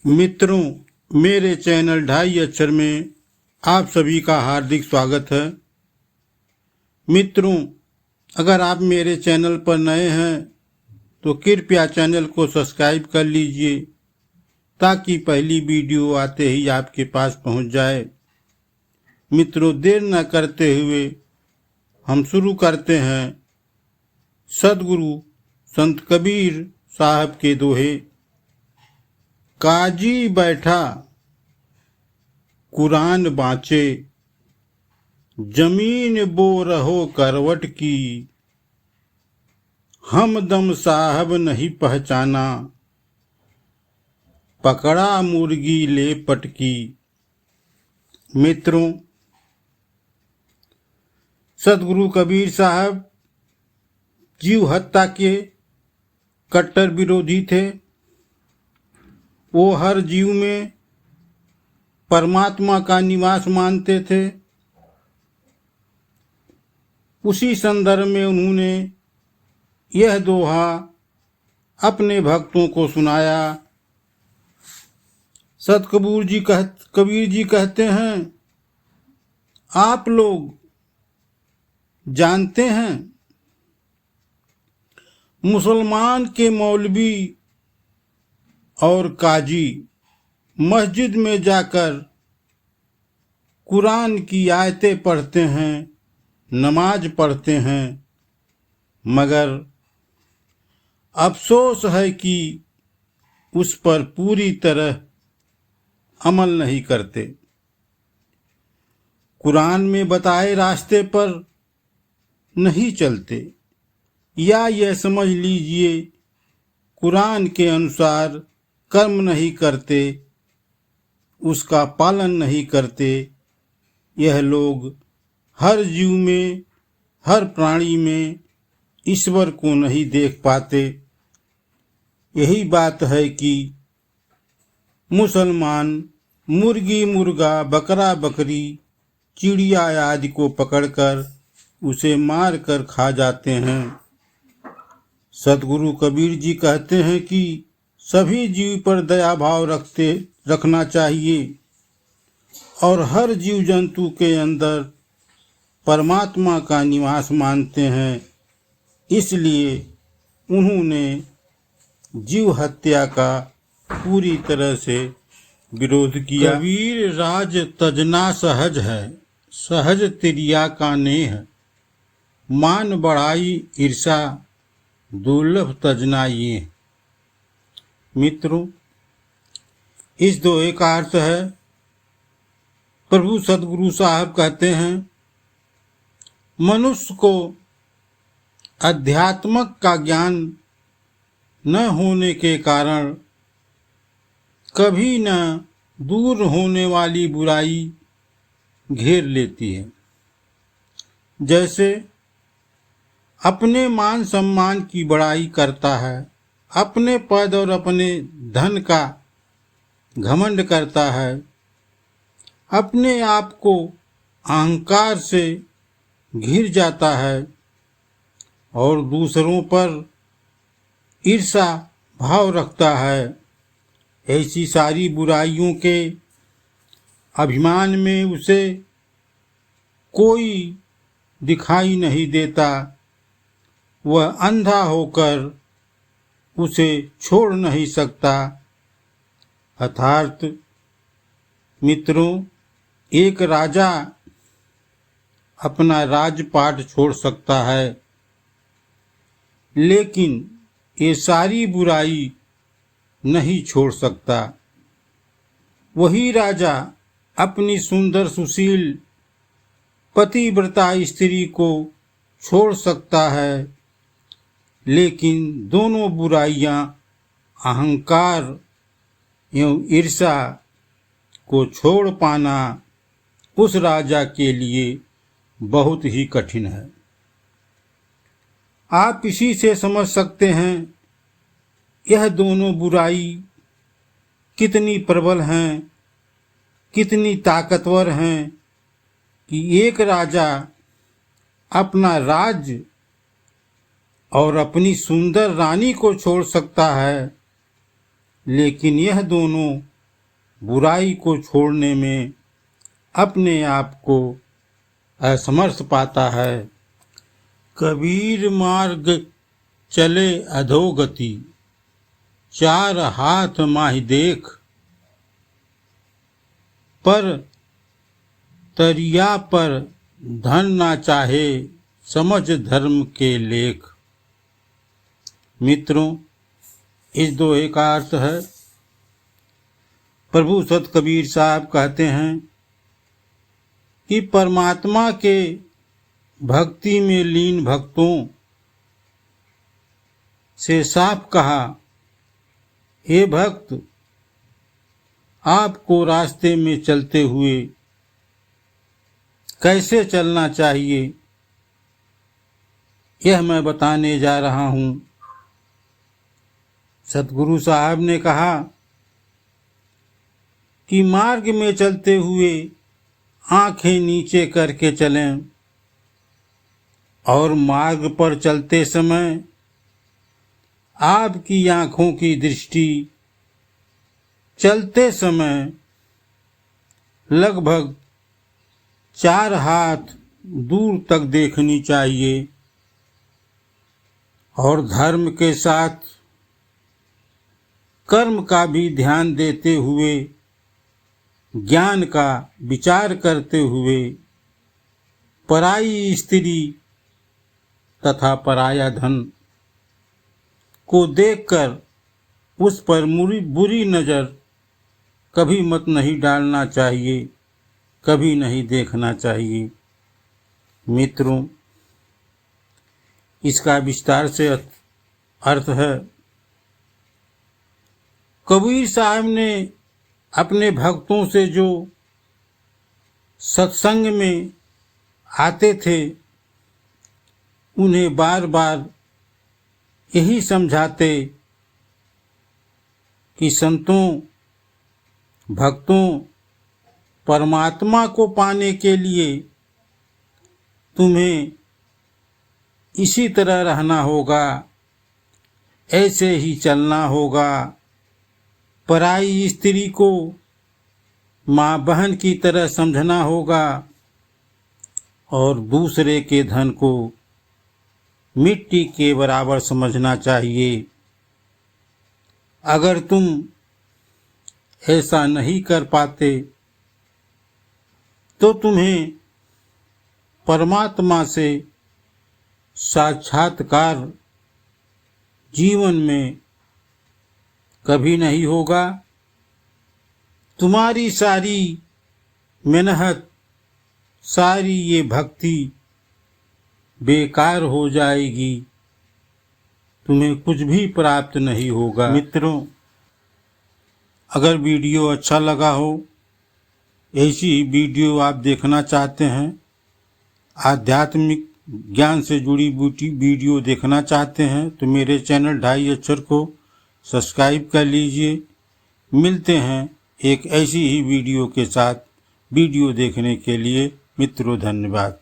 मित्रों, मेरे चैनल 2.5 अक्षर में आप सभी का हार्दिक स्वागत है। मित्रों, अगर आप मेरे चैनल पर नए हैं तो कृपया चैनल को सब्सक्राइब कर लीजिए ताकि पहली वीडियो आते ही आपके पास पहुंच जाए। मित्रों, देर न करते हुए हम शुरू करते हैं सदगुरु संत कबीर साहब के दोहे। काजी बैठा कुरान बाँचे, जमीन बो रहो करवट की, हमदम साहब नहीं पहचाना, पकड़ा मुर्गी ले पटकी। मित्रों, सदगुरु कबीर साहब जीव हत्या के कट्टर विरोधी थे। वो हर जीव में परमात्मा का निवास मानते थे। उसी संदर्भ में उन्होंने यह दोहा अपने भक्तों को सुनाया। कबीर जी कहते हैं, आप लोग जानते हैं मुसलमान के मौलवी और काजी मस्जिद में जाकर कुरान की आयतें पढ़ते हैं, नमाज पढ़ते हैं, मगर अफसोस है कि उस पर पूरी तरह अमल नहीं करते। कुरान में बताए रास्ते पर नहीं चलते, या यह समझ लीजिए कुरान के अनुसार कर्म नहीं करते, उसका पालन नहीं करते। यह लोग हर जीव में, हर प्राणी में ईश्वर को नहीं देख पाते। यही बात है कि मुसलमान मुर्गी मुर्गा, बकरा बकरी, चिड़िया आदि को पकड़कर उसे मार कर खा जाते हैं। सदगुरु कबीर जी कहते हैं कि सभी जीव पर दया भाव रखना चाहिए और हर जीव जंतु के अंदर परमात्मा का निवास मानते हैं। इसलिए उन्होंने जीव हत्या का पूरी तरह से विरोध किया। कबीर राज तजना सहज है, सहज तिरिया का नेह, मान बढ़ाई ईर्षा दुर्लभ तजना ये। मित्रों, इस दोहे का अर्थ है, प्रभु सदगुरु साहब कहते हैं, मनुष्य को अध्यात्मक का ज्ञान न होने के कारण कभी न दूर होने वाली बुराई घेर लेती है। जैसे अपने मान सम्मान की बड़ाई करता है, अपने पद और अपने धन का घमंड करता है, अपने आप को अहंकार से घिर जाता है और दूसरों पर ईर्षा भाव रखता है। ऐसी सारी बुराइयों के अभिमान में उसे कोई दिखाई नहीं देता। वह अंधा होकर उसे छोड़ नहीं सकता। अर्थात मित्रों, एक राजा अपना राजपाट छोड़ सकता है, लेकिन ये सारी बुराई नहीं छोड़ सकता। वही राजा अपनी सुंदर सुशील पतिव्रता स्त्री को छोड़ सकता है, लेकिन दोनों बुराइयां अहंकार एवं ईर्षा को छोड़ पाना उस राजा के लिए बहुत ही कठिन है। आप इसी से समझ सकते हैं यह दोनों बुराई कितनी प्रबल हैं, कितनी ताकतवर हैं कि एक राजा अपना राज्य और अपनी सुंदर रानी को छोड़ सकता है, लेकिन यह दोनों बुराई को छोड़ने में अपने आप को असमर्थ पाता है। कबीर मार्ग चले अधोगति, चार हाथ माहि देख, पर तरिया पर धन ना चाहे, समझ धर्म के लेख। मित्रों, इस दोहे का अर्थ है, प्रभु संत कबीर साहब कहते हैं कि परमात्मा के भक्ति में लीन भक्तों से साफ कहा, हे भक्त, आपको रास्ते में चलते हुए कैसे चलना चाहिए, यह मैं बताने जा रहा हूँ। सतगुरु साहब ने कहा कि मार्ग में चलते हुए आंखें नीचे करके चलें और मार्ग पर चलते समय आपकी आंखों की दृष्टि चलते समय लगभग 4 हाथ दूर तक देखनी चाहिए और धर्म के साथ कर्म का भी ध्यान देते हुए, ज्ञान का विचार करते हुए, पराई स्त्री तथा पराया धन को देखकर उस पर बुरी नज़र कभी मत नहीं डालना चाहिए, कभी नहीं देखना चाहिए। मित्रों, इसका विस्तार से अर्थ है, कबीर साहब ने अपने भक्तों से जो सत्संग में आते थे, उन्हें बार बार यही समझाते कि संतों, भक्तों, परमात्मा को पाने के लिए तुम्हें इसी तरह रहना होगा, ऐसे ही चलना होगा। पराई स्त्री को माँ बहन की तरह समझना होगा और दूसरे के धन को मिट्टी के बराबर समझना चाहिए। अगर तुम ऐसा नहीं कर पाते तो तुम्हें परमात्मा से साक्षात्कार जीवन में कभी नहीं होगा। तुम्हारी सारी मेहनत, सारी ये भक्ति बेकार हो जाएगी, तुम्हें कुछ भी प्राप्त नहीं होगा। मित्रों, अगर वीडियो अच्छा लगा हो, ऐसी वीडियो आप देखना चाहते हैं, आध्यात्मिक ज्ञान से जुड़ी वीडियो देखना चाहते हैं, तो मेरे चैनल 2.5 अक्षर को सब्सक्राइब कर लीजिए। मिलते हैं एक ऐसी ही वीडियो के साथ। वीडियो देखने के लिए मित्रों धन्यवाद।